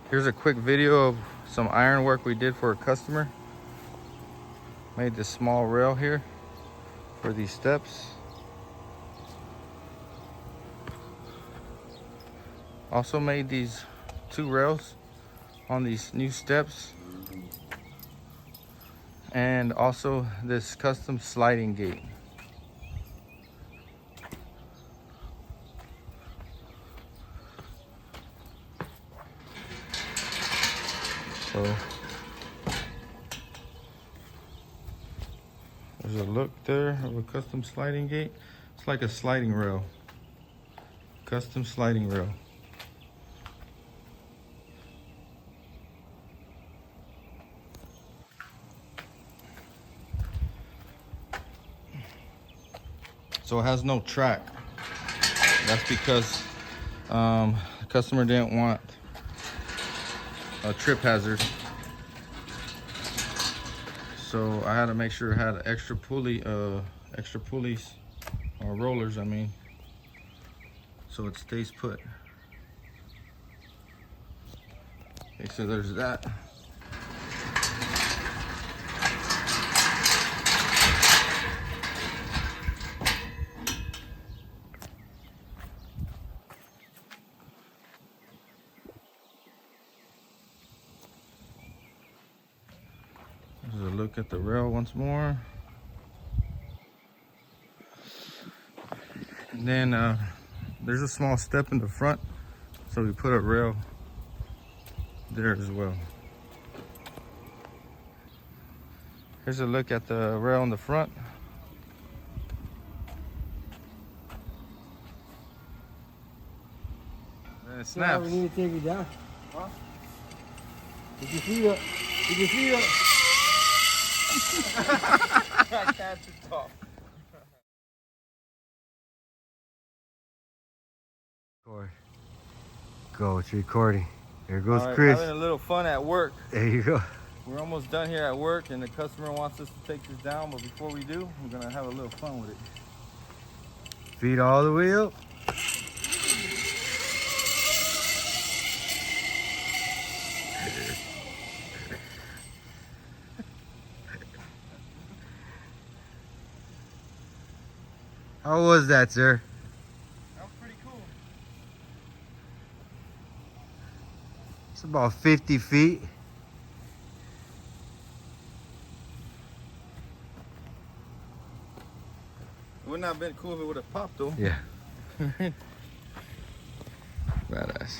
Here's a quick video of some iron work we did for a customer. Made this small rail here for these steps. Also made these 2 rails on these new steps. And also this custom sliding gate. So there's a look there of a custom sliding gate. It's like a sliding rail. Custom sliding rail. So it has no track. That's because the customer didn't want a trip hazard. So I had to make sure it had extra pulleys, or rollers, I mean, so it stays put. Okay, so there's that. There's a look at the rail once more. And then there's a small step in the front, so we put a rail there as well. Here's a look at the rail in the front. And it snaps. We need to take it down. Huh? Did you feet up? Did you feet up? I can't talk. Go, it's recording. There goes All right, Chris. having a little fun at work. There you go. We're almost done here at work, and the customer wants us to take this down, but before we do, we're gonna have a little fun with it. Feet all the way up. How was that, sir? That was pretty cool. It's about 50 feet. It would not have been cool if it would have popped though. Yeah. Badass.